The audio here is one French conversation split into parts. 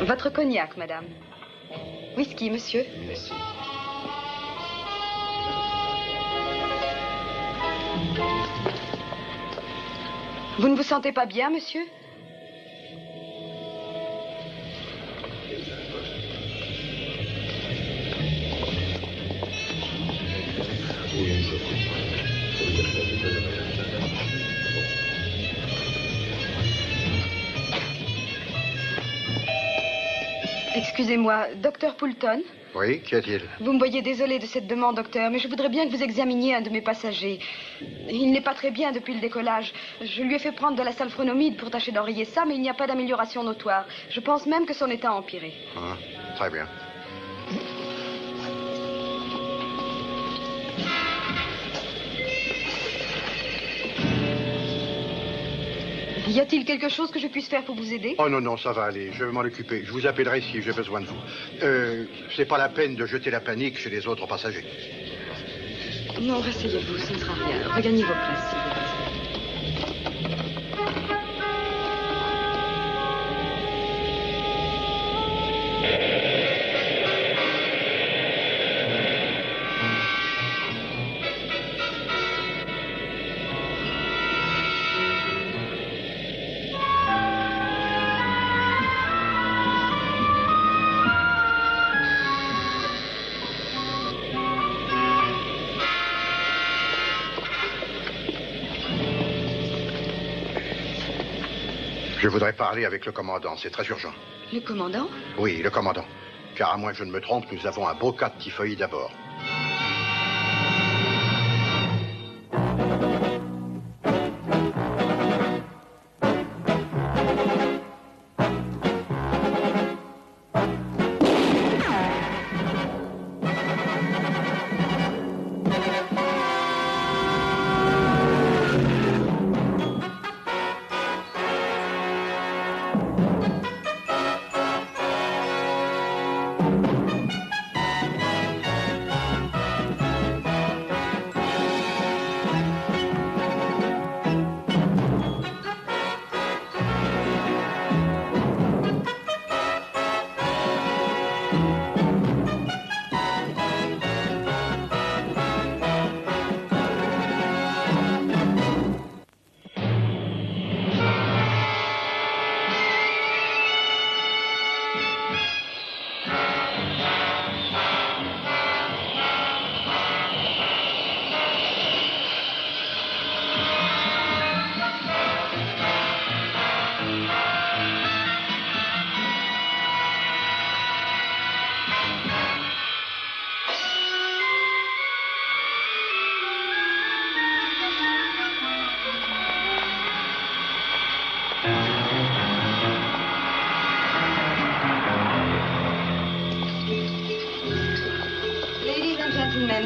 Votre cognac, madame. Whisky, monsieur. Merci. Vous ne vous sentez pas bien, monsieur? Excusez-moi, docteur Poulton? Oui, qu'y a-t-il? Vous me voyez désolé de cette demande, docteur, mais je voudrais bien que vous examiniez un de mes passagers. Il n'est pas très bien depuis le décollage. Je lui ai fait prendre de la salfronomide pour tâcher d'enrayer ça, mais il n'y a pas d'amélioration notoire. Je pense même que son état a empiré. Ah, très bien. Y a-t-il quelque chose que je puisse faire pour vous aider? Oh non, non, ça va aller. Je vais m'en occuper. Je vous appellerai si j'ai besoin de vous. C'est pas la peine de jeter la panique chez les autres passagers. Non, rasseyez-vous, ce ne sera rien. Regagnez vos places, s'il vous plaît. Je voudrais parler avec le commandant. C'est très urgent. Le commandant? Oui, le commandant. Car à moins que je ne me trompe, nous avons un beau cas de typhoïde à bord.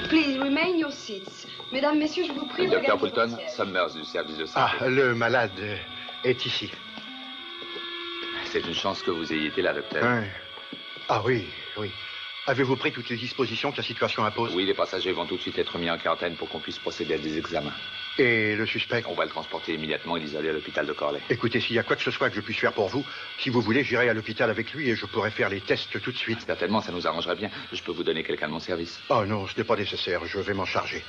Please remain your seats. Mesdames, messieurs, je vous prie. Le docteur regardez Poulton, votre siège. Summers du service de santé. Ah, le malade est ici. C'est une chance que vous ayez été là, docteur. Hein. Ah oui, oui. Avez-vous pris toutes les dispositions que la situation impose? Oui, les passagers vont tout de suite être mis en quarantaine pour qu'on puisse procéder à des examens. Et le suspect? On va le transporter immédiatement et l'isoler à l'hôpital de Corley. Écoutez, s'il y a quoi que ce soit que je puisse faire pour vous, si vous voulez, j'irai à l'hôpital avec lui et je pourrai faire les tests tout de suite. Certainement, ça nous arrangerait bien. Je peux vous donner quelqu'un de mon service. Oh non, ce n'est pas nécessaire. Je vais m'en charger.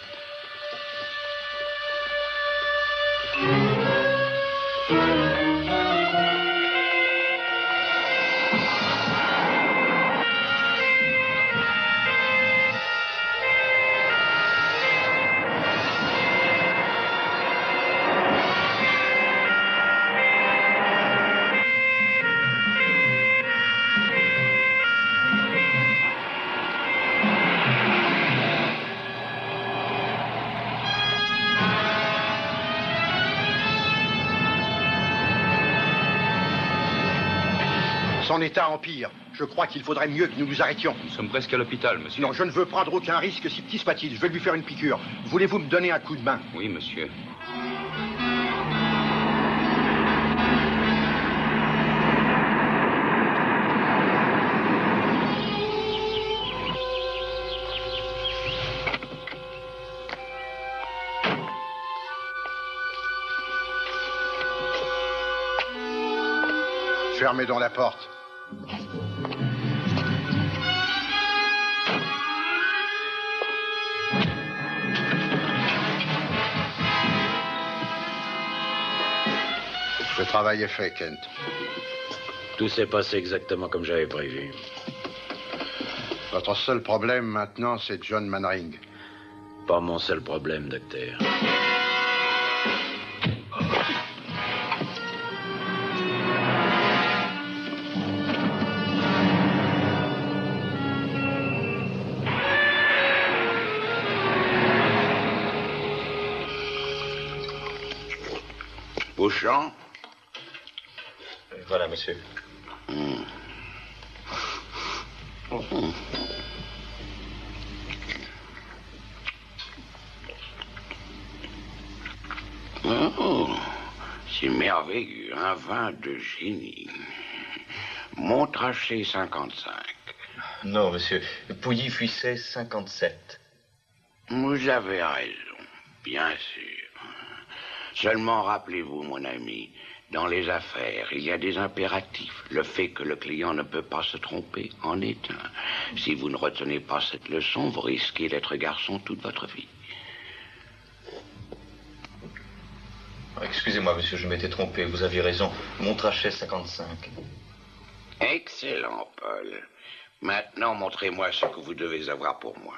Son état empire. Je crois qu'il faudrait mieux que nous nous arrêtions. Nous sommes presque à l'hôpital, monsieur. Non, je ne veux prendre aucun risque, si petit soit-il. Je vais lui faire une piqûre. Voulez-vous me donner un coup de main? Oui, monsieur. Fermez donc la porte. Le travail est fait, Kent. Tout s'est passé exactement comme j'avais prévu. Votre seul problème maintenant, c'est John Mannering. Pas mon seul problème, docteur. Beauchamp? Voilà, monsieur. Oh, c'est merveilleux, un vin de génie. Montrachet 55. Non, monsieur. Pouilly-Fuisset 57. Vous avez raison, bien sûr. Seulement rappelez-vous, mon ami, dans les affaires, il y a des impératifs. Le fait que le client ne peut pas se tromper en est un. Si vous ne retenez pas cette leçon, vous risquez d'être garçon toute votre vie. Excusez-moi, monsieur, je m'étais trompé. Vous aviez raison. Montrachet 55. Excellent, Paul. Maintenant, montrez-moi ce que vous devez avoir pour moi.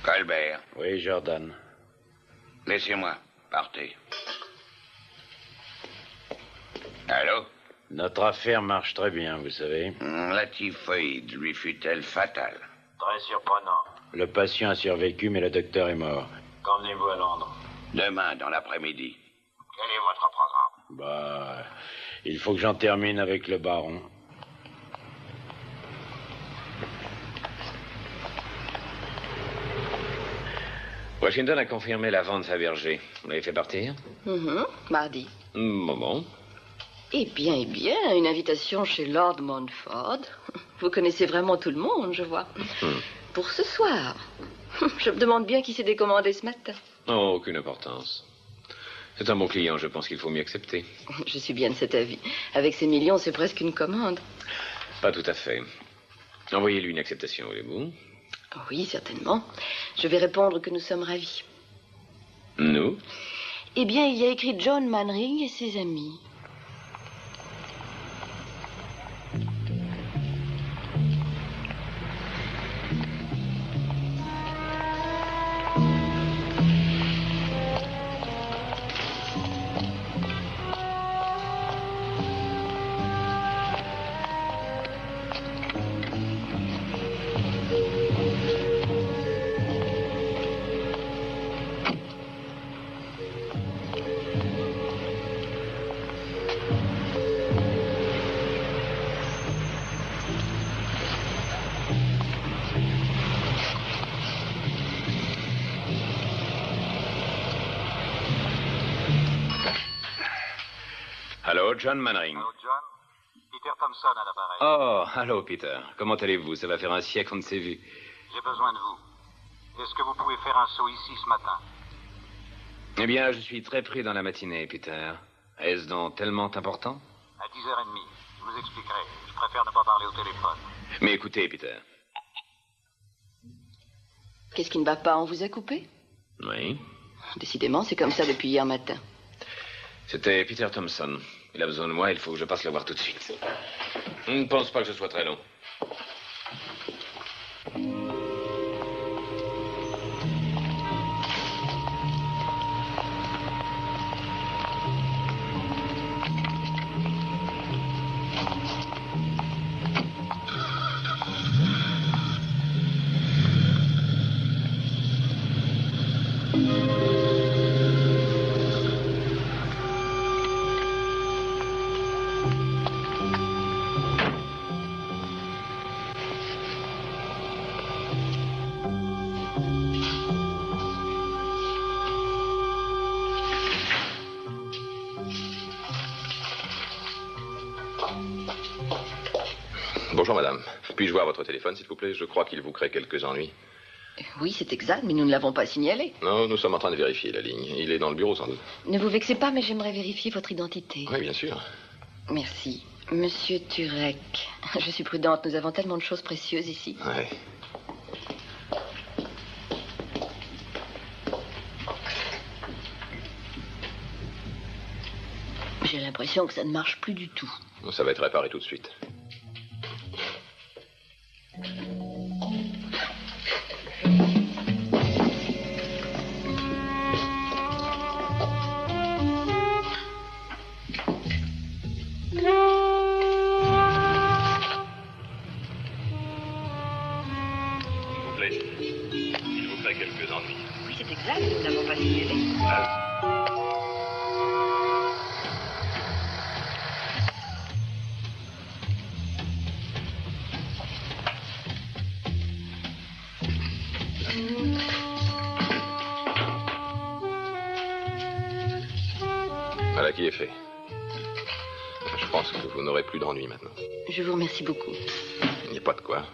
Colbert. Oui, Jordan. Laissez-moi. Partez. Allô? Notre affaire marche très bien, vous savez. La typhoïde lui fut-elle fatale? Très surprenant. Le patient a survécu, mais le docteur est mort. Qu'emmenez-vous à Londres? Demain, dans l'après-midi. Quel est votre programme? Bah, il faut que j'en termine avec le baron. Washington a confirmé la vente Fabergé. Vous l'avez fait partir? Mardi. Bon. Eh bien, une invitation chez Lord Montford. Vous connaissez vraiment tout le monde, je vois. Pour ce soir. Je me demande bien qui s'est décommandé ce matin. Oh, aucune importance. C'est un bon client, je pense qu'il faut mieux accepter. Je suis bien de cet avis. Avec ces millions, c'est presque une commande. Pas tout à fait. Envoyez-lui une acceptation, voulez-vous? Oui, certainement. Je vais répondre que nous sommes ravis. Nous? Eh bien, il y a écrit John Mannering et ses amis. Allô, John Mannering. Allô, John? Peter Thompson à l'appareil. Oh, allô, Peter. Comment allez-vous? Ça va faire un siècle qu'on ne s'est vu. J'ai besoin de vous. Est-ce que vous pouvez faire un saut ici ce matin? Eh bien, je suis très pris dans la matinée, Peter. Est-ce donc tellement important? À 10h30. Je vous expliquerai. Je préfère ne pas parler au téléphone. Mais écoutez, Peter. Qu'est-ce qui ne va pas? On vous a coupé? Oui. Décidément, c'est comme ça depuis hier matin. C'était Peter Thompson. Il a besoin de moi, il faut que je passe le voir tout de suite. Je ne pense pas que ce soit très long. Bonjour, madame. Puis-je voir votre téléphone, s'il vous plaît? Je crois qu'il vous crée quelques ennuis. Oui, c'est exact, mais nous ne l'avons pas signalé. Non, nous sommes en train de vérifier la ligne. Il est dans le bureau, sans doute. Ne vous vexez pas, mais j'aimerais vérifier votre identité. Oui, bien sûr. Merci. Monsieur Turek. Je suis prudente, nous avons tellement de choses précieuses ici. Ouais. J'ai l'impression que ça ne marche plus du tout. Ça va être réparé tout de suite. S'il vous plaît, quelques ennuis. Oui, c'est exact, nous ne l'avons pas signalé. Voilà qui est fait. Je pense que vous n'aurez plus d'ennui maintenant. Je vous remercie beaucoup. Il n'y a pas de quoi.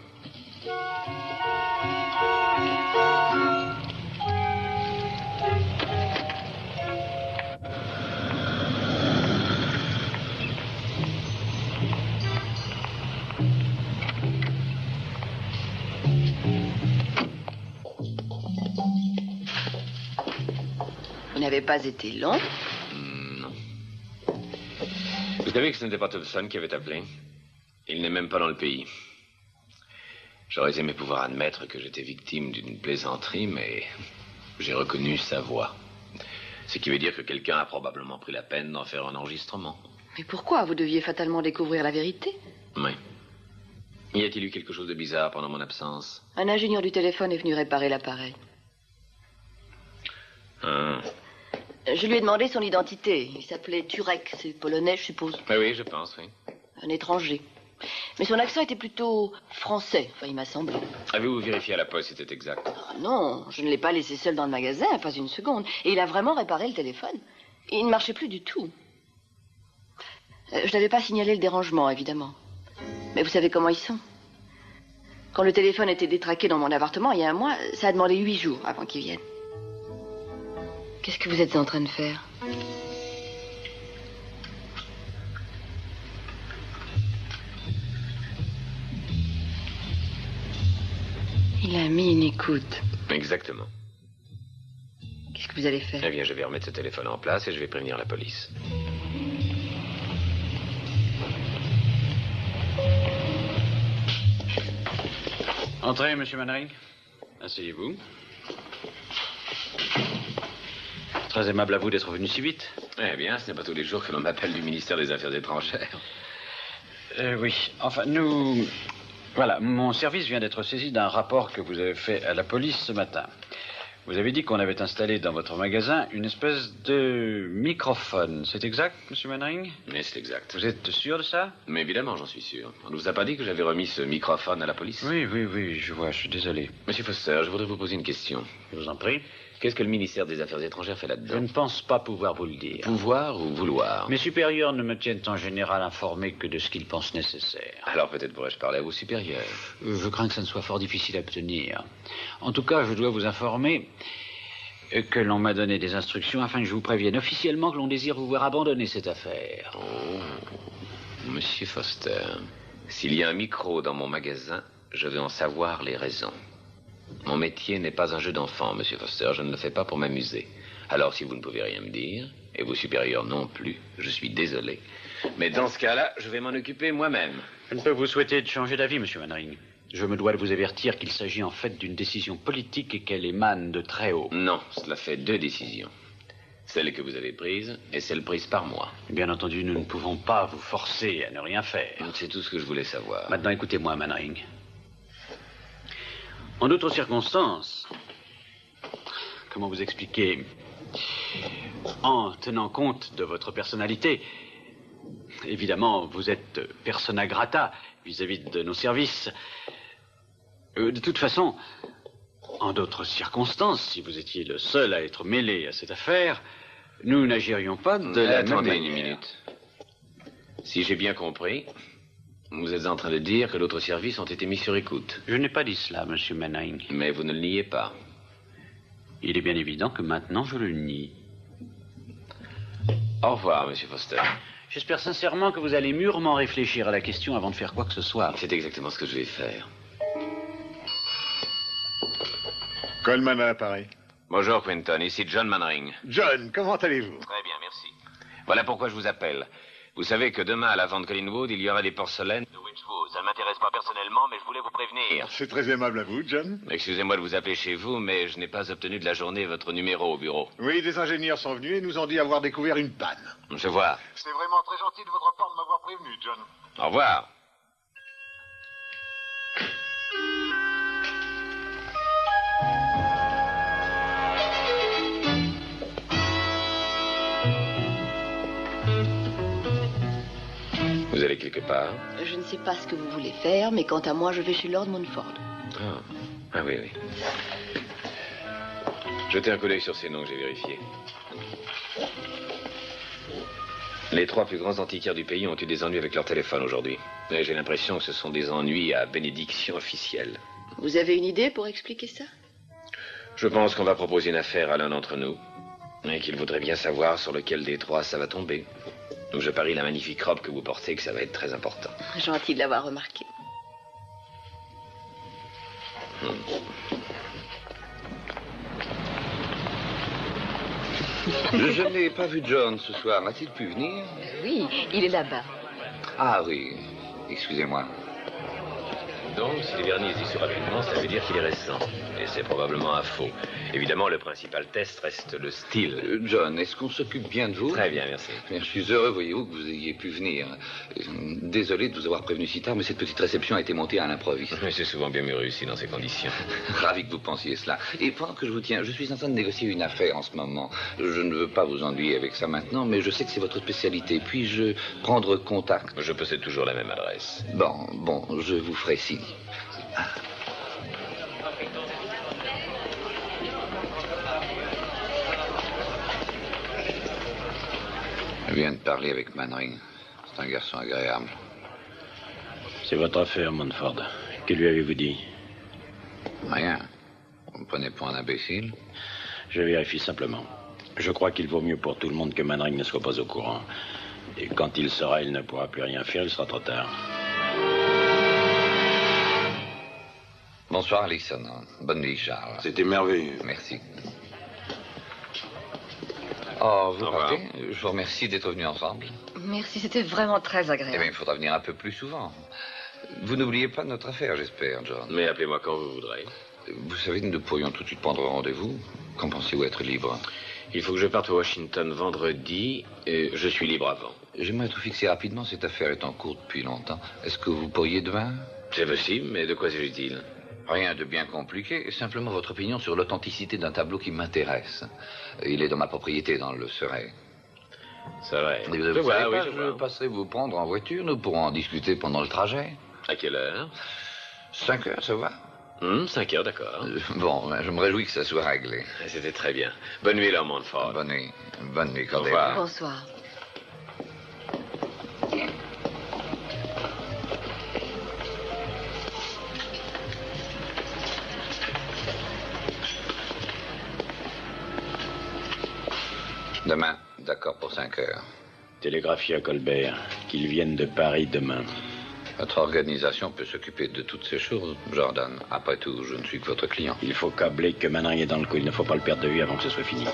Vous n'avez pas été long. Non. Vous savez que ce n'était pas Thompson qui avait appelé. Il n'est même pas dans le pays. J'aurais aimé pouvoir admettre que j'étais victime d'une plaisanterie, mais j'ai reconnu sa voix. Ce qui veut dire que quelqu'un a probablement pris la peine d'en faire un enregistrement. Mais pourquoi? Vous deviez fatalement découvrir la vérité. Oui. Y a-t-il eu quelque chose de bizarre pendant mon absence? Un ingénieur du téléphone est venu réparer l'appareil. Je lui ai demandé son identité. Il s'appelait Turek, c'est polonais, je suppose. Oui, je pense, oui. Un étranger. Mais son accent était plutôt français, enfin, il m'a semblé. Avez-vous vérifié à la poste si c'était exact? Ah non, je ne l'ai pas laissé seul dans le magasin, pas une seconde. Et il a vraiment réparé le téléphone. Il ne marchait plus du tout. Je n'avais pas signalé le dérangement, évidemment. Mais vous savez comment ils sont. Quand le téléphone était détraqué dans mon appartement, il y a un mois, ça a demandé 8 jours avant qu'il vienne. Qu'est-ce que vous êtes en train de faire? Il a mis une écoute. Exactement. Qu'est-ce que vous allez faire? Eh bien, je vais remettre ce téléphone en place et je vais prévenir la police. Entrez, monsieur Mannering. Asseyez-vous. Très aimable à vous d'être venu si vite. Eh bien, ce n'est pas tous les jours que l'on m'appelle du ministère des Affaires étrangères. Oui, enfin, nous... Voilà, mon service vient d'être saisi d'un rapport que vous avez fait à la police ce matin. Vous avez dit qu'on avait installé dans votre magasin une espèce de microphone. C'est exact, monsieur Mannering? Mais c'est exact. Vous êtes sûr de ça? Mais évidemment, j'en suis sûr. On ne vous a pas dit que j'avais remis ce microphone à la police? Oui, je vois, je suis désolé. Monsieur Foster, je voudrais vous poser une question. Je vous en prie. Qu'est-ce que le ministère des Affaires étrangères fait Je là-dedans? ne pense pas pouvoir vous le dire. Pouvoir ou vouloir? Mes supérieurs ne me tiennent en général informé que de ce qu'ils pensent nécessaire. Alors peut-être pourrais-je parler à vos supérieurs? Je crains que ça ne soit fort difficile à obtenir. En tout cas, je dois vous informer que l'on m'a donné des instructions afin que je vous prévienne officiellement que l'on désire vous voir abandonner cette affaire. Oh, monsieur Foster, s'il y a un micro dans mon magasin, je veux en savoir les raisons. Mon métier n'est pas un jeu d'enfant, monsieur Foster. Je ne le fais pas pour m'amuser. Alors, si vous ne pouvez rien me dire, et vos supérieurs non plus, je suis désolé. Mais dans ce cas-là, je vais m'en occuper moi-même. Je ne peux vous souhaiter de changer d'avis, monsieur Mannering. Je me dois de vous avertir qu'il s'agit en fait d'une décision politique et qu'elle émane de très haut. Non, cela fait 2 décisions. Celle que vous avez prise et celle prise par moi. Bien entendu, nous ne pouvons pas vous forcer à ne rien faire. C'est tout ce que je voulais savoir. Maintenant, écoutez-moi, Mannering. En d'autres circonstances, comment vous expliquer, en tenant compte de votre personnalité, évidemment, vous êtes persona grata vis-à-vis de nos services. De toute façon, en d'autres circonstances, si vous étiez le seul à être mêlé à cette affaire, nous n'agirions pas de la même Attendez manière. une minute. Si j'ai bien compris, Vous êtes en train de dire que d'autres services ont été mis sur écoute. Je n'ai pas dit cela, Monsieur Mannering. Mais vous ne le niez pas. Il est bien évident que maintenant je le nie. Au revoir, Monsieur Foster. J'espère sincèrement que vous allez mûrement réfléchir à la question avant de faire quoi que ce soit. C'est exactement ce que je vais faire. Coleman à l'appareil. Bonjour, Quentin. Ici John Mannering. John, comment allez-vous? Très bien, merci. Voilà pourquoi je vous appelle. Vous savez que demain, à la vente Greenwood, il y aura des porcelaines De Witchwood, ça ne m'intéresse pas personnellement, mais je voulais vous prévenir. C'est très aimable à vous, John. Excusez-moi de vous appeler chez vous, mais je n'ai pas obtenu de la journée votre numéro au bureau. Oui, des ingénieurs sont venus et nous ont dit avoir découvert une panne. Je vois. C'est vraiment très gentil de votre part de m'avoir prévenu, John. Au revoir. Vous allez quelque part? Je ne sais pas ce que vous voulez faire, mais quant à moi, je vais chez Lord Montford. Ah oui, oui. Jetez un coup d'œil sur ces noms que j'ai vérifiés. Les 3 plus grands antiquaires du pays ont eu des ennuis avec leur téléphone aujourd'hui. Et j'ai l'impression que ce sont des ennuis à bénédiction officielle. Vous avez une idée pour expliquer ça? Je pense qu'on va proposer une affaire à l'un d'entre nous. Et qu'il voudrait bien savoir sur lequel des 3 ça va tomber. Donc je parie la magnifique robe que vous portez que ça va être très important. Gentil de l'avoir remarqué. Je n'ai pas vu John ce soir. A-t-il pu venir? Oui, il est là-bas. Ah oui, excusez-moi. Donc, si les vernis y sur rapidement, ça veut dire qu'il est récent. Et c'est probablement un faux. Évidemment, le principal test reste le style. John, est-ce qu'on s'occupe bien de vous? Très bien, merci. Je suis heureux, voyez-vous, que vous ayez pu venir. Désolé de vous avoir prévenu si tard, mais cette petite réception a été montée à l'improviste. Mais c'est souvent bien mieux réussi dans ces conditions. Ravi que vous pensiez cela. Et pendant que je vous tiens, je suis en train de négocier une affaire en ce moment. Je ne veux pas vous ennuyer avec ça maintenant, mais je sais que c'est votre spécialité. Puis-je prendre contact? Je possède toujours la même adresse. Bon, je vous ferai signe. Je viens de parler avec Mannering. C'est un garçon agréable. C'est votre affaire, Montford. Que lui avez-vous dit? Rien. Vous me prenez pour un imbécile? Je vérifie simplement. Je crois qu'il vaut mieux pour tout le monde que Mannering ne soit pas au courant. Et quand il saura, il ne pourra plus rien faire, il sera trop tard. Bonsoir, Alison. Bonne nuit, Charles. C'était merveilleux. Merci. Oh, vous Au revoir. partez? Je vous remercie d'être venus ensemble. Merci, c'était vraiment très Eh bien, agréable. il faudra venir un peu plus souvent. Vous n'oubliez pas notre affaire, j'espère, John. Mais appelez-moi quand vous voudrez. Vous savez, nous pourrions tout de suite prendre rendez-vous. Quand pensez-vous être libre? Il faut que je parte à Washington vendredi, et je suis libre avant. J'aimerais tout fixer rapidement. Cette affaire est en cours depuis longtemps. Est-ce que vous pourriez demain? C'est possible, mais de quoi s'agit-il? Rien de bien compliqué, simplement votre opinion sur l'authenticité d'un tableau qui m'intéresse. Il est dans ma propriété, dans le Surrey. C'est vrai. Vous Je savez vois, oui, pas, je je vois. passerai vous prendre en voiture. Nous pourrons en discuter pendant le trajet. À quelle heure? 5 heures, ça va? 5 heures, d'accord. Bon, je me réjouis que ça soit réglé. C'était très bien. Bonne nuit, Lord Montfort. Bonne nuit. Bonne nuit, Au Cordélia. revoir. Bonsoir. Demain, d'accord pour 5 heures. Télégraphie à Colbert, qu'il vienne de Paris demain. Votre organisation peut s'occuper de toutes ces choses, Jordan. Après tout, je ne suis que votre client. Il faut câbler que Mannering est dans le coup. Il ne faut pas le perdre de vue avant que ce soit fini.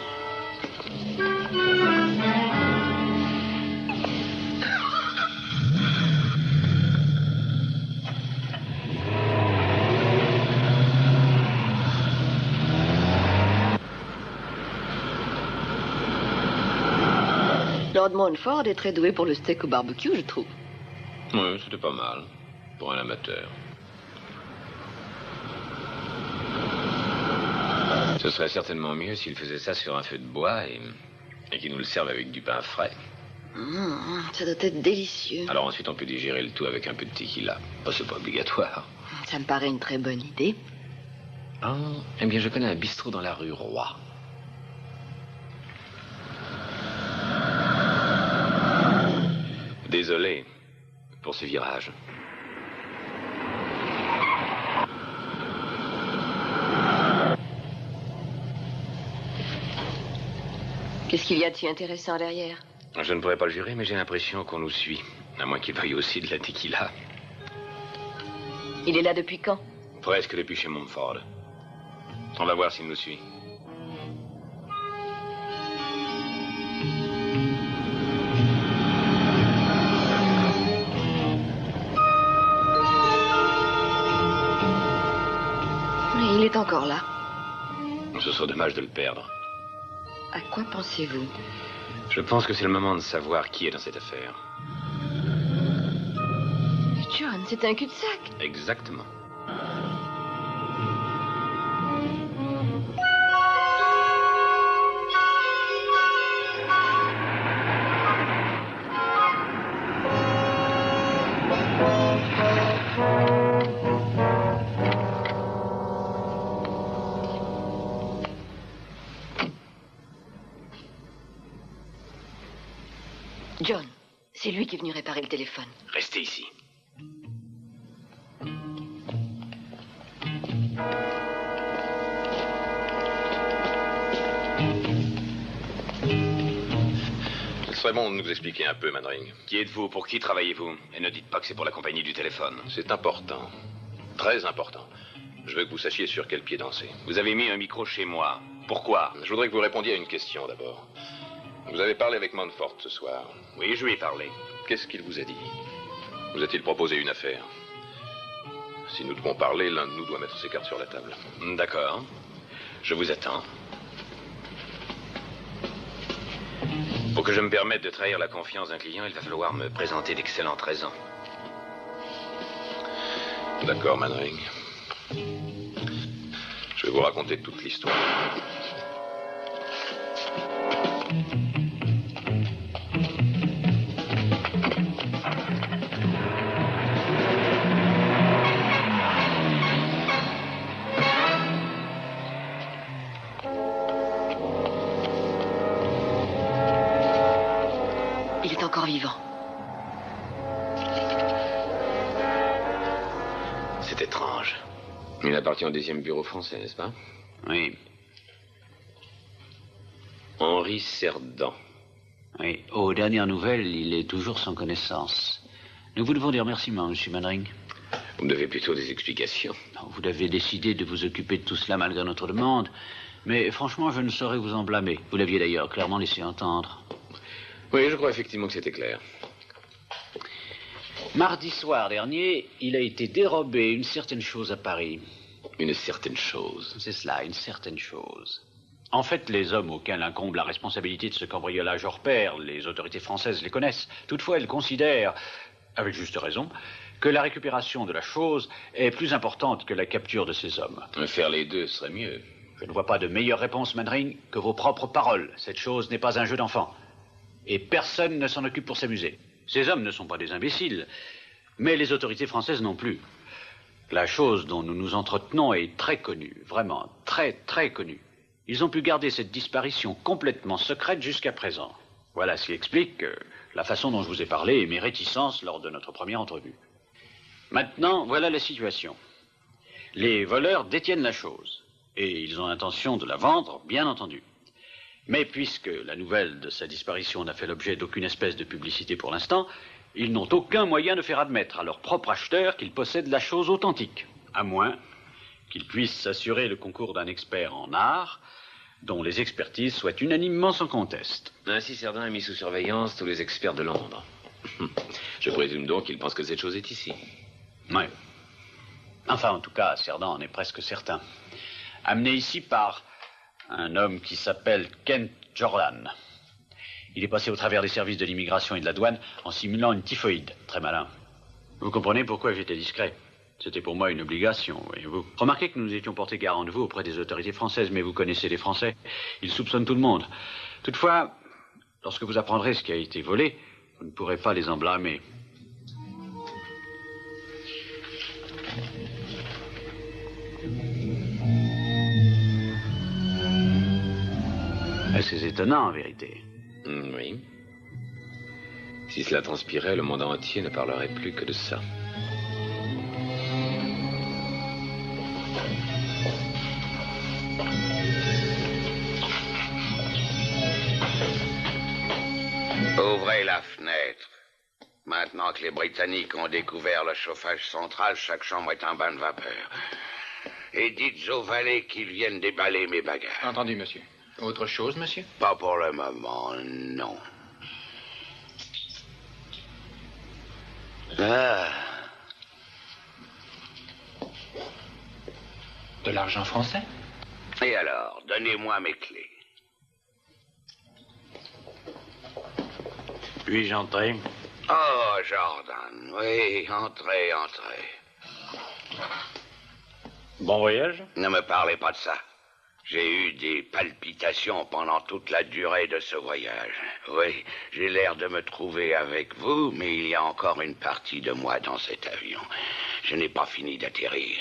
Lord Montford est très doué pour le steak au barbecue, je trouve. Oui, c'était pas mal. Pour un amateur. Ce serait certainement mieux s'il faisait ça sur un feu de bois et qu'il nous le serve avec du pain frais. Ça doit être délicieux. Alors ensuite, on peut digérer le tout avec un peu de tequila. Oh, c'est pas obligatoire. Ça me paraît une très bonne idée. Ah, eh bien, je connais un bistrot dans la rue Roy. Désolé pour ce virage. Qu'est-ce qu'il y a de si intéressant derrière? Je ne pourrais pas le jurer, mais j'ai l'impression qu'on nous suit. À moins qu'il veuille aussi de la tequila. Il est là depuis quand? Presque depuis chez Montford. On va voir s'il nous suit. Il est encore là. Ce serait dommage de le perdre. À quoi pensez-vous? Je pense que c'est le moment de savoir qui est dans cette affaire. John, c'est un cul-de-sac. Exactement. John, c'est lui qui est venu réparer le téléphone. Restez ici. Il serait bon de nous expliquer un peu, Manring. Qui êtes-vous? Pour qui travaillez-vous? Et ne dites pas que c'est pour la compagnie du téléphone. C'est important. Très important. Je veux que vous sachiez sur quel pied danser. Vous avez mis un micro chez moi. Pourquoi? Je voudrais que vous répondiez à une question d'abord. Vous avez parlé avec Montfort ce soir. Oui, je lui ai parlé. Qu'est-ce qu'il vous a dit? Vous a-t-il proposé une affaire? Si nous devons parler, l'un de nous doit mettre ses cartes sur la table. D'accord. Je vous attends. Pour que je me permette de trahir la confiance d'un client, il va falloir me présenter d'excellentes raisons. D'accord, Manring. Je vais vous raconter toute l'histoire. Il est encore vivant. C'est étrange. Il appartient au 10e bureau français, n'est-ce pas? Oui. Henri Cerdan. Oui. Aux dernières nouvelles, il est toujours sans connaissance. Nous vous devons des remerciements, M. Manring. Vous me devez plutôt des explications. Vous avez décidé de vous occuper de tout cela malgré notre demande. Mais franchement, je ne saurais vous en blâmer. Vous l'aviez d'ailleurs clairement laissé entendre. Oui, je crois effectivement que c'était clair. Mardi soir dernier, il a été dérobé une certaine chose à Paris. Une certaine chose. C'est cela, une certaine chose. En fait, les hommes auxquels incombe la responsabilité de ce cambriolage hors pair, les autorités françaises les connaissent. Toutefois, elles considèrent, avec juste raison, que la récupération de la chose est plus importante que la capture de ces hommes. Faire les deux serait mieux. Je ne vois pas de meilleure réponse, Manring, que vos propres paroles. Cette chose n'est pas un jeu d'enfant. Et personne ne s'en occupe pour s'amuser. Ces hommes ne sont pas des imbéciles, mais les autorités françaises non plus. La chose dont nous nous entretenons est très connue, vraiment très, très connue. Ils ont pu garder cette disparition complètement secrète jusqu'à présent. Voilà ce qui explique la façon dont je vous ai parlé et mes réticences lors de notre première entrevue. Maintenant, voilà la situation. Les voleurs détiennent la chose, et ils ont l'intention de la vendre, bien entendu. Mais puisque la nouvelle de sa disparition n'a fait l'objet d'aucune espèce de publicité pour l'instant, ils n'ont aucun moyen de faire admettre à leur propre acheteur qu'ils possèdent la chose authentique, à moins qu'ils puissent s'assurer le concours d'un expert en art, dont les expertises soient unanimement sans conteste. Ainsi, Cerdan a mis sous surveillance tous les experts de Londres. Je présume donc qu'il pense que cette chose est ici. Oui. Enfin, en tout cas, Cerdan en est presque certain. Amené ici par un homme qui s'appelle Kent Jordan. Il est passé au travers des services de l'immigration et de la douane en simulant une typhoïde. Très malin. Vous comprenez pourquoi j'étais discret. C'était pour moi une obligation, voyez-vous. Remarquez que nous étions portés garant de vous auprès des autorités françaises, mais vous connaissez les Français. Ils soupçonnent tout le monde. Toutefois, lorsque vous apprendrez ce qui a été volé, vous ne pourrez pas les en blâmer. C'est étonnant, en vérité. Oui. Si cela transpirait, le monde entier ne parlerait plus que de ça. Ouvrez la fenêtre. Maintenant que les Britanniques ont découvert le chauffage central, chaque chambre est un bain de vapeur. Et dites aux valets qu'ils viennent déballer mes bagages. Entendu, monsieur. Autre chose, monsieur? Pas pour le moment, non. Ah. De l'argent français? Et alors, donnez-moi mes clés. Puis-je entrer? Oh, Jordan, oui, entrez, entrez. Bon voyage? Ne me parlez pas de ça. J'ai eu des palpitations pendant toute la durée de ce voyage. Oui, j'ai l'air de me trouver avec vous, mais il y a encore une partie de moi dans cet avion. Je n'ai pas fini d'atterrir.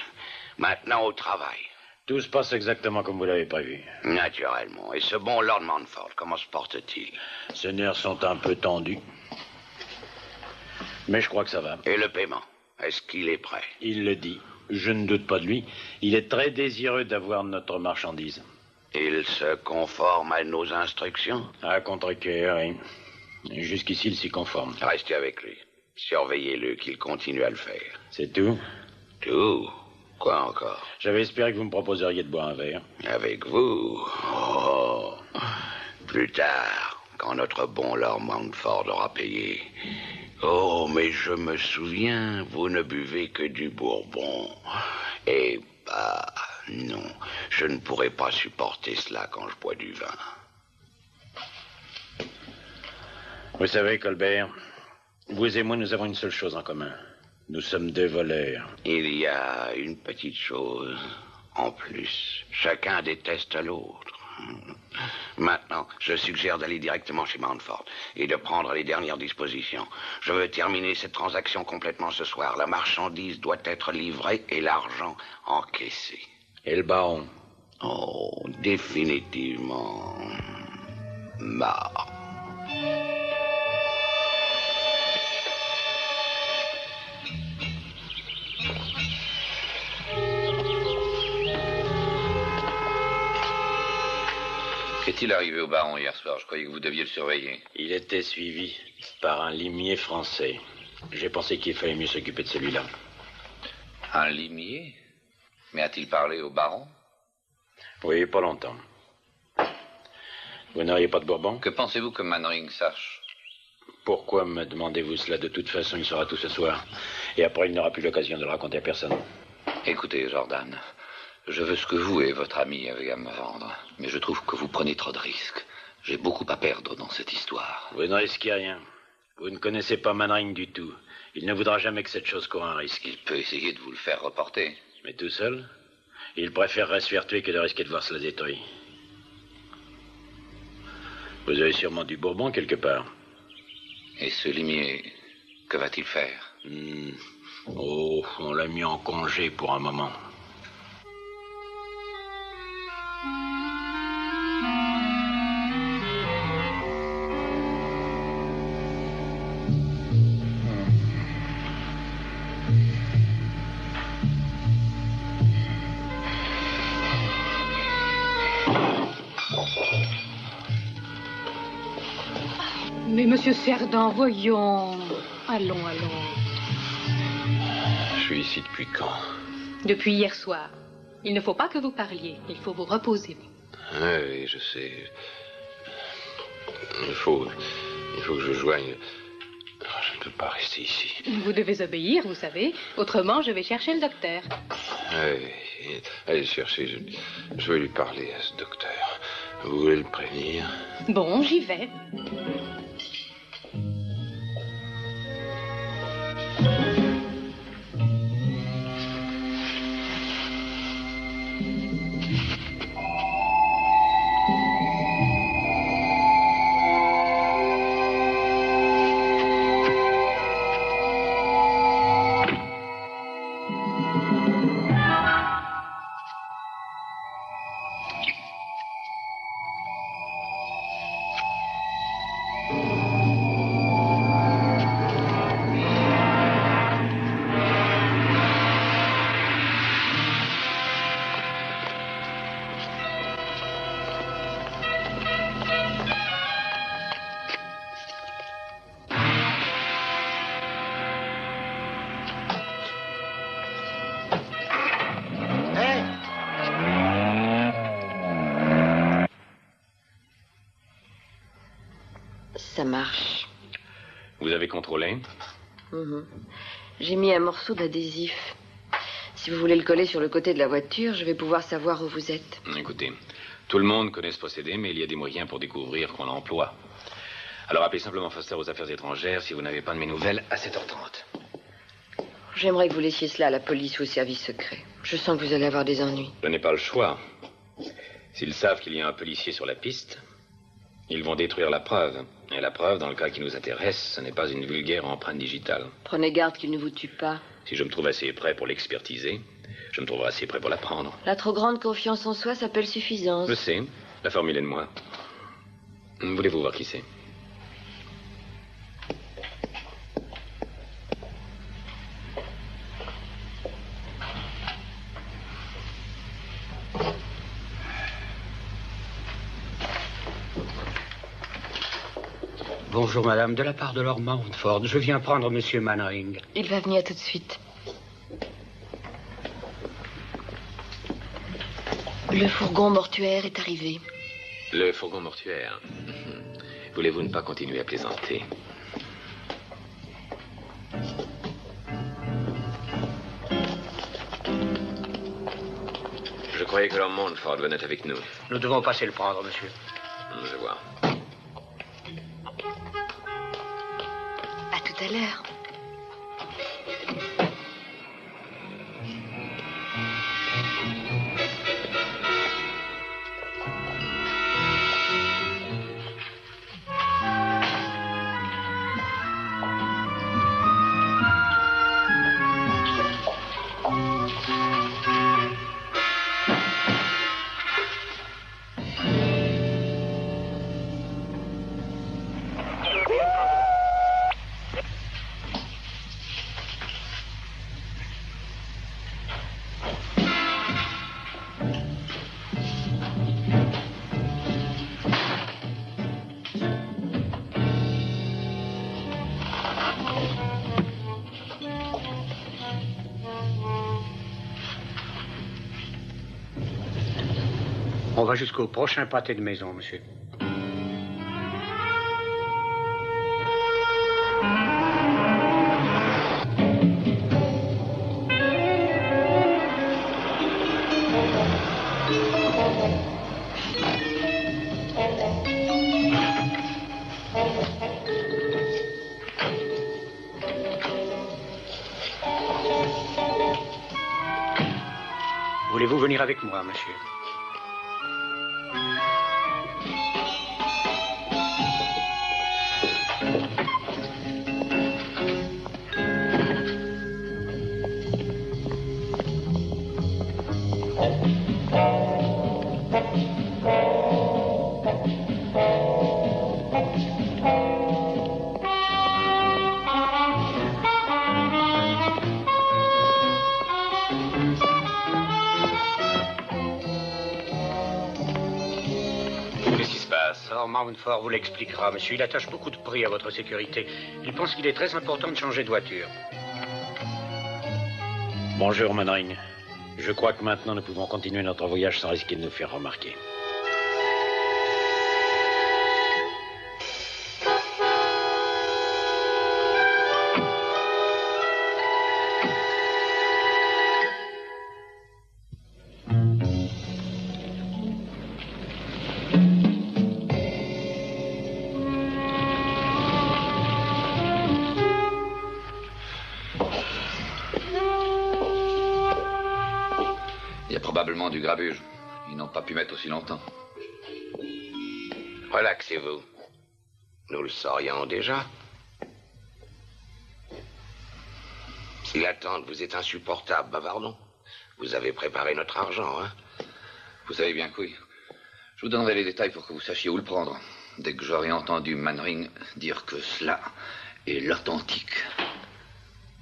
Maintenant au travail. Tout se passe exactement comme vous l'avez prévu. Naturellement. Et ce bon Lord Montfort, comment se porte-t-il? Ses nerfs sont un peu tendus. Mais je crois que ça va. Et le paiement? Est-ce qu'il est prêt? Il le dit. Je ne doute pas de lui. Il est très désireux d'avoir notre marchandise. Il se conforme à nos instructions? À contre-cœur, oui. Jusqu'ici, il s'y conforme. Restez avec lui. Surveillez-le, qu'il continue à le faire. C'est tout? Tout? Quoi encore? J'avais espéré que vous me proposeriez de boire un verre. Avec vous? Oh. Plus tard, quand notre bon Lord Montfort aura payé. Oh, mais je me souviens, vous ne buvez que du Bourbon. Eh bah, non, je ne pourrai pas supporter cela quand je bois du vin. Vous savez, Colbert, vous et moi, nous avons une seule chose en commun. Nous sommes deux voleurs. Il y a une petite chose en plus. Chacun déteste l'autre. Maintenant, je suggère d'aller directement chez Mountfort et de prendre les dernières dispositions. Je veux terminer cette transaction complètement ce soir. La marchandise doit être livrée et l'argent encaissé. Et le baron? Oh, définitivement mort. Qu'est-il arrivé au baron hier soir? Je croyais que vous deviez le surveiller. Il était suivi par un limier français. J'ai pensé qu'il fallait mieux s'occuper de celui-là. Un limier? Mais a-t-il parlé au baron? Oui, pas longtemps. Vous n'auriez pas de Bourbon? Que pensez-vous que Mannering sache? Pourquoi me demandez-vous cela? De toute façon, il saura tout ce soir. Et après, il n'aura plus l'occasion de le raconter à personne. Écoutez, Jordan, je veux ce que vous et votre ami avez à me vendre. Mais je trouve que vous prenez trop de risques. J'ai beaucoup à perdre dans cette histoire. Vous ne risquez rien. Vous ne connaissez pas Mannering du tout. Il ne voudra jamais que cette chose court un risque. Il peut essayer de vous le faire reporter. Mais tout seul? Il préférerait se faire tuer que de risquer de voir cela détruit. Vous avez sûrement du Bourbon quelque part. Et ce limier, que va-t-il faire? Oh, on l'a mis en congé pour un moment. Mais monsieur Cerdan, voyons. Allons, allons. Je suis ici depuis quand? Depuis hier soir. Il ne faut pas que vous parliez. Il faut vous reposer. Oui, je sais. Il faut que je joigne. Je ne peux pas rester ici. Vous devez obéir, vous savez. Autrement, je vais chercher le docteur. Oui, allez le chercher. Je vais lui parler à ce docteur. Vous voulez le prévenir? Bon, j'y vais. Ça marche. Vous avez contrôlé? J'ai mis un morceau d'adhésif. Si vous voulez le coller sur le côté de la voiture, je vais pouvoir savoir où vous êtes. Écoutez, tout le monde connaît ce procédé, mais il y a des moyens pour découvrir qu'on l'emploie. Alors appelez simplement Foster aux affaires étrangères si vous n'avez pas de mes nouvelles à 7h30. J'aimerais que vous laissiez cela à la police ou au service secret. Je sens que vous allez avoir des ennuis. Je n'ai pas le choix. S'ils savent qu'il y a un policier sur la piste, ils vont détruire la preuve. Et la preuve, dans le cas qui nous intéresse, ce n'est pas une vulgaire empreinte digitale. Prenez garde qu'il ne vous tue pas. Si je me trouve assez prêt pour l'expertiser, je me trouverai assez prêt pour la prendre. La trop grande confiance en soi s'appelle suffisance. Je sais, la formule est de moi. Voulez-vous voir qui c'est? Bonjour, madame. De la part de Lord Mountford, je viens prendre monsieur Mannering. Il va venir tout de suite. Le fourgon mortuaire est arrivé. Le fourgon mortuaire. Voulez-vous ne pas continuer à plaisanter? Je croyais que Lord Mountford venait avec nous. Nous devons passer le prendre, monsieur. Je vois. À tout à l'heure. On va jusqu'au prochain pâté de maison, monsieur. Voulez-vous venir avec moi, monsieur? Mountford vous l'expliquera, monsieur. Il attache beaucoup de prix à votre sécurité. Il pense qu'il est très important de changer de voiture. Bonjour, Mannering. Je crois que maintenant nous pouvons continuer notre voyage sans risquer de nous faire remarquer. Probablement du grabuge. Ils n'ont pas pu mettre aussi longtemps. Relaxez-vous. Nous le saurions déjà. Si l'attente vous est insupportable, bavardons. Vous avez préparé notre argent, hein? Vous savez bien que oui. Je vous donnerai les détails pour que vous sachiez où le prendre. Dès que j'aurai entendu Mannering dire que cela est l'authentique.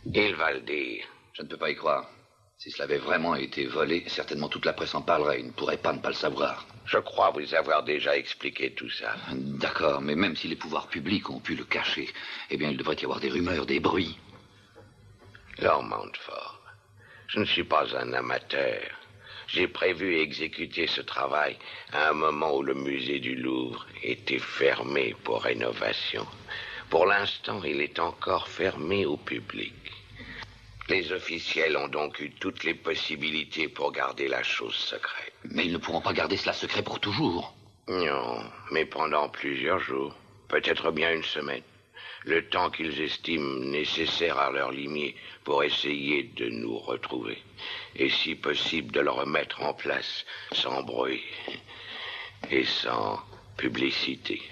Il va le dire. Je ne peux pas y croire. Si cela avait vraiment été volé, certainement toute la presse en parlerait. Il ne pourrait pas ne pas le savoir. Je crois vous avoir déjà expliqué tout ça. D'accord, mais même si les pouvoirs publics ont pu le cacher, eh bien, il devrait y avoir des rumeurs, des bruits. Lord Mountford, je ne suis pas un amateur. J'ai prévu exécuter ce travail à un moment où le musée du Louvre était fermé pour rénovation. Pour l'instant, il est encore fermé au public. Les officiels ont donc eu toutes les possibilités pour garder la chose secrète. Mais ils ne pourront pas garder cela secret pour toujours. Non, mais pendant plusieurs jours, peut-être bien une semaine. Le temps qu'ils estiment nécessaire à leur limier pour essayer de nous retrouver. Et si possible de le remettre en place sans bruit et sans publicité.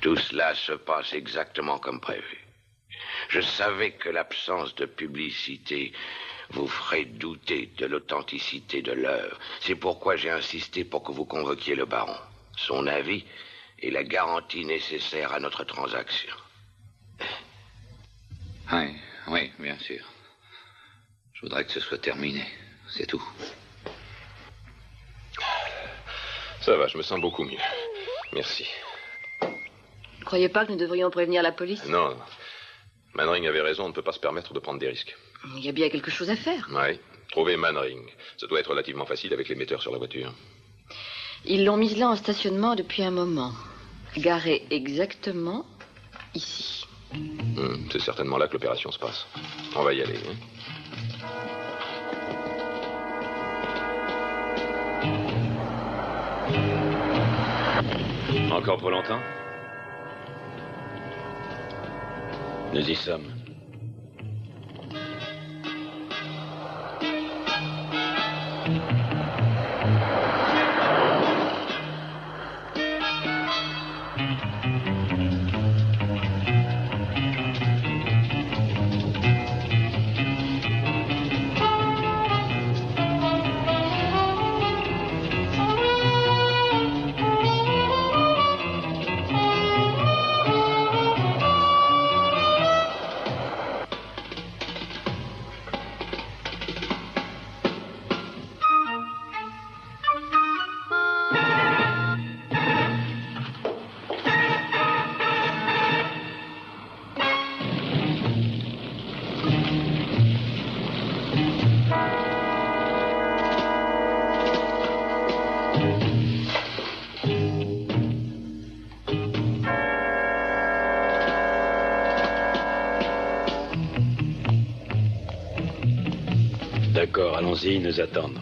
Tout cela se passe exactement comme prévu. Je savais que l'absence de publicité vous ferait douter de l'authenticité de l'œuvre. C'est pourquoi j'ai insisté pour que vous convoquiez le baron. Son avis est la garantie nécessaire à notre transaction. Oui, bien sûr. Je voudrais que ce soit terminé. C'est tout. Ça va, je me sens beaucoup mieux. Merci. Ne croyez pas que nous devrions prévenir la police? Non. Manring avait raison, on ne peut pas se permettre de prendre des risques. Il y a bien quelque chose à faire. Oui. Trouver Manring. Ça doit être relativement facile avec l'émetteur sur la voiture. Ils l'ont mise là en stationnement depuis un moment. Garée exactement ici. C'est certainement là que l'opération se passe. On va y aller. Hein? Encore pour longtemps? Nous y sommes. D'accord, allons-y, nous attendent.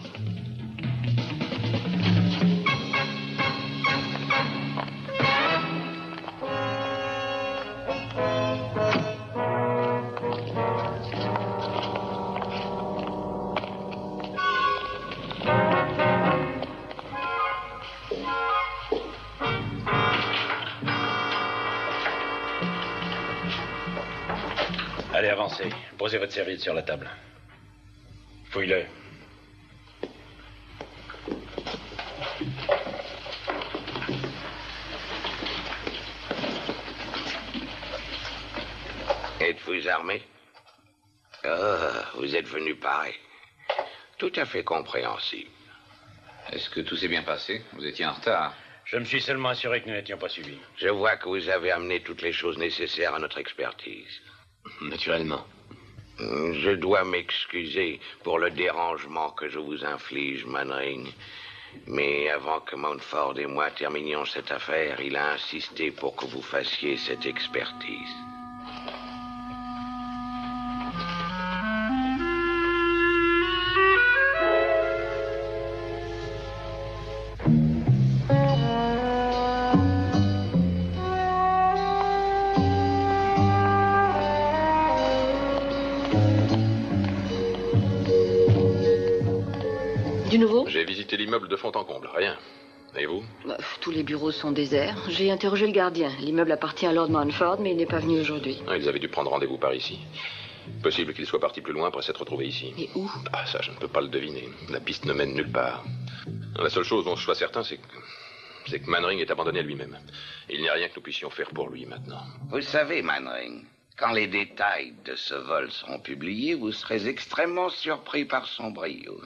Allez, avancez. Posez votre serviette sur la table. Fouille-le. Êtes-vous armé? Vous êtes venu pareil. Tout à fait compréhensible. Est-ce que tout s'est bien passé? Vous étiez en retard. Je me suis seulement assuré que nous n'étions pas suivis. Je vois que vous avez amené toutes les choses nécessaires à notre expertise. Naturellement. Je dois m'excuser pour le dérangement que je vous inflige, Manring. Mais avant que Mountford et moi terminions cette affaire, il a insisté pour que vous fassiez cette expertise. Du nouveau? J'ai visité l'immeuble de fond en comble, rien. Et vous? Tous les bureaux sont déserts. J'ai interrogé le gardien. L'immeuble appartient à Lord Mountford, mais il n'est pas venu aujourd'hui. Ils avaient dû prendre rendez-vous par ici. Possible qu'il soit parti plus loin après s'être retrouvé ici. Et où? Ça, je ne peux pas le deviner. La piste ne mène nulle part. La seule chose dont je sois certain, c'est que Manring est abandonné à lui-même. Il n'y a rien que nous puissions faire pour lui maintenant. Vous savez, Manring, quand les détails de ce vol seront publiés, vous serez extrêmement surpris par son brio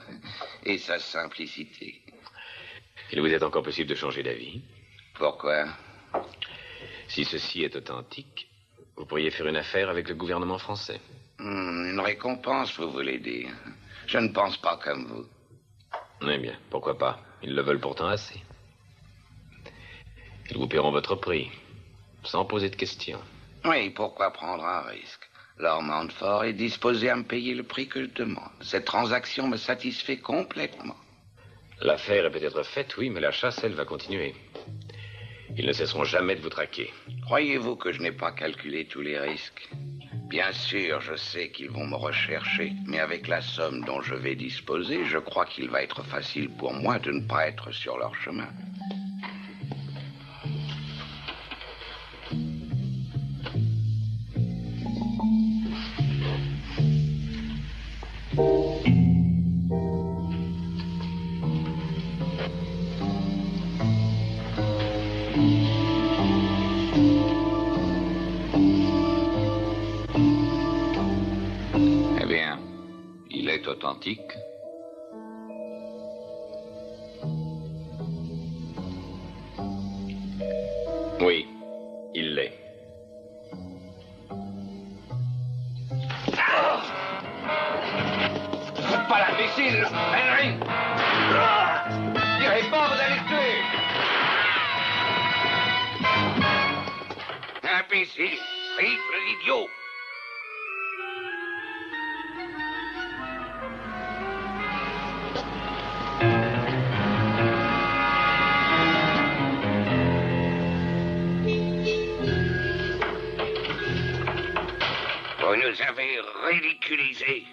et sa simplicité. Il vous est encore possible de changer d'avis. Pourquoi? Si ceci est authentique, vous pourriez faire une affaire avec le gouvernement français. Une récompense, vous voulez dire? Je ne pense pas comme vous. Eh bien, pourquoi pas? Ils le veulent pourtant assez. Ils vous paieront votre prix, sans poser de questions. Oui, pourquoi prendre un risque? Lord Mountfort est disposé à me payer le prix que je demande. Cette transaction me satisfait complètement. L'affaire est peut-être faite, oui, mais la chasse, elle, va continuer. Ils ne cesseront jamais de vous traquer. Croyez-vous que je n'ai pas calculé tous les risques? Bien sûr, je sais qu'ils vont me rechercher, mais avec la somme dont je vais disposer, je crois qu'il va être facile pour moi de ne pas être sur leur chemin. Eh bien, il est authentique. Oui, il l'est. Faites pas l'imbécile, Henry! Tirez pas, vous allez le tuer! Imbécile! Triple idiot! Vous nous avez ridiculisés.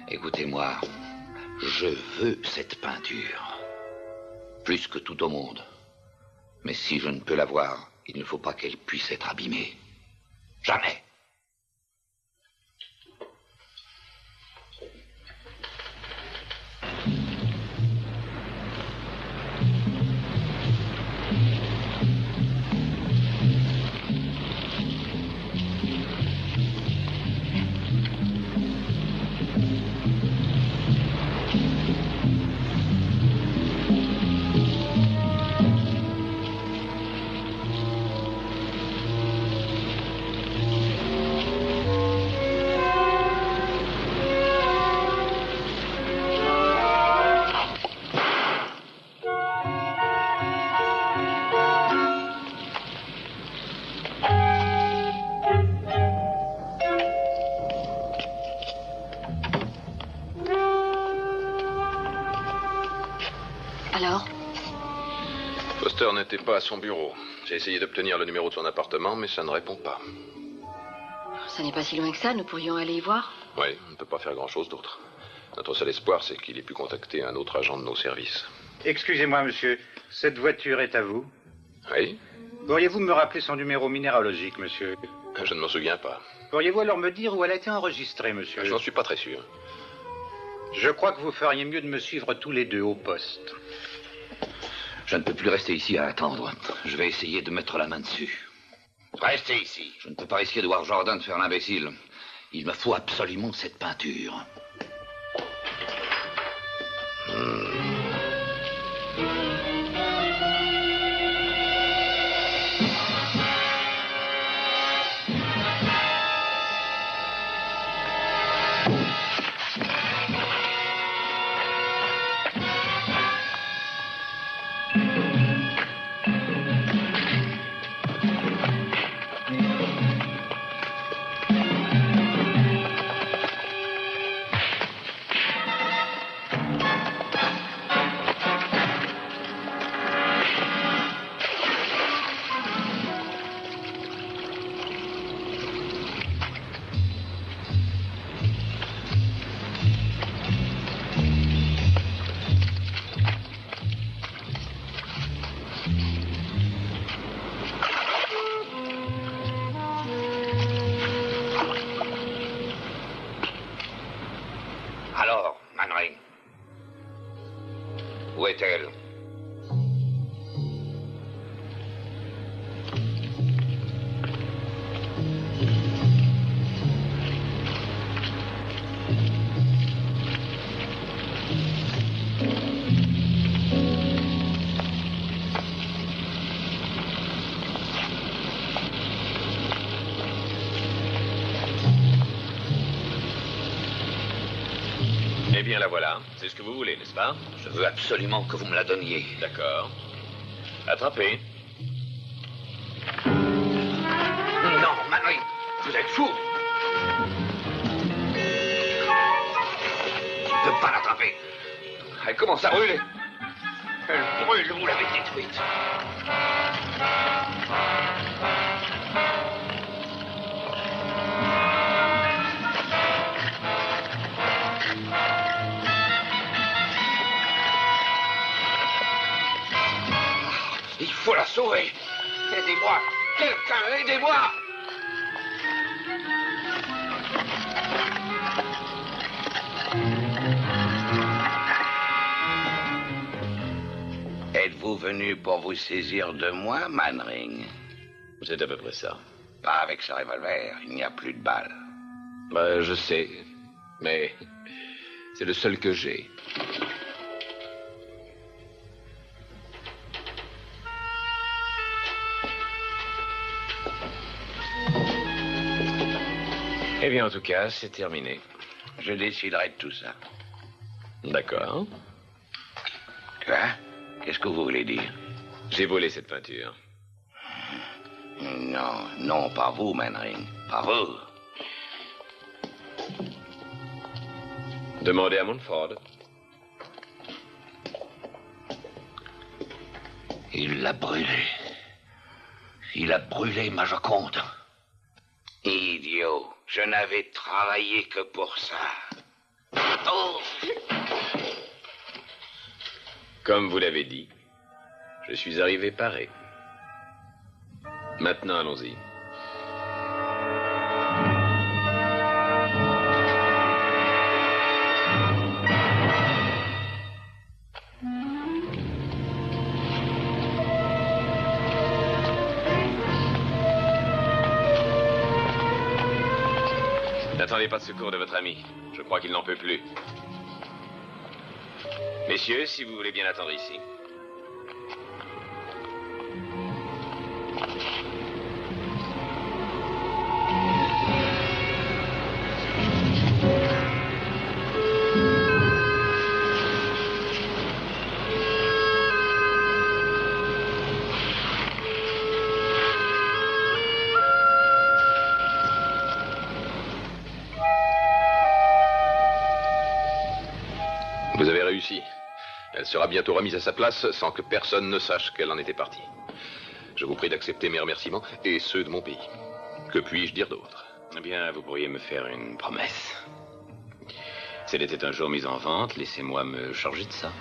Écoutez-moi, je veux cette peinture. Plus que tout au monde. Mais si je ne peux l'avoir, il ne faut pas qu'elle puisse être abîmée. Jamais. Alors? Foster n'était pas à son bureau. J'ai essayé d'obtenir le numéro de son appartement, mais ça ne répond pas. Ça n'est pas si loin que ça, nous pourrions aller y voir. Oui, on ne peut pas faire grand-chose d'autre. Notre seul espoir, c'est qu'il ait pu contacter un autre agent de nos services. Excusez-moi, monsieur. Cette voiture est à vous? Oui? Pourriez-vous me rappeler son numéro minéralogique, monsieur? Je ne m'en souviens pas. Pourriez-vous alors me dire où elle a été enregistrée, monsieur? Je n'en suis pas très sûr. Je crois que vous feriez mieux de me suivre tous les deux au poste. Je ne peux plus rester ici à attendre. Je vais essayer de mettre la main dessus. Restez ici. Je ne peux pas risquer de voir Jordan faire l'imbécile. Il me faut absolument cette peinture. bien, la voilà. C'est ce que vous voulez, n'est-ce pas? Je veux absolument que vous me la donniez. D'accord. Attrapez. Non, Manring, vous êtes fou. Je ne peux pas l'attraper. Elle commence à brûler. Elle brûle, vous l'avez détruite. Il faut la sauver. Aidez-moi. Quelqu'un, aidez-moi. Êtes-vous venu pour vous saisir de moi, Manring? C'est à peu près ça. Pas avec ce revolver, il n'y a plus de balles. Bah, je sais, mais c'est le seul que j'ai. Eh bien, en tout cas, c'est terminé. Je déciderai de tout ça. D'accord. Quoi? Qu'est-ce que vous voulez dire? J'ai volé cette peinture. Non, non, pas vous, Manring. Pas vous. Demandez à Montford. Il l'a brûlé. Il a brûlé ma Joconde. Idiot. Je n'avais travaillé que pour ça. Oh! Comme vous l'avez dit, je suis arrivé paré. Maintenant, allons-y. N'attendez pas de secours de votre ami. Je crois qu'il n'en peut plus. Messieurs, si vous voulez bien attendre ici. Vous avez réussi. Elle sera bientôt remise à sa place sans que personne ne sache qu'elle en était partie. Je vous prie d'accepter mes remerciements et ceux de mon pays. Que puis-je dire d'autre? Eh bien, vous pourriez me faire une promesse. Si elle était un jour mise en vente, laissez-moi me charger de ça.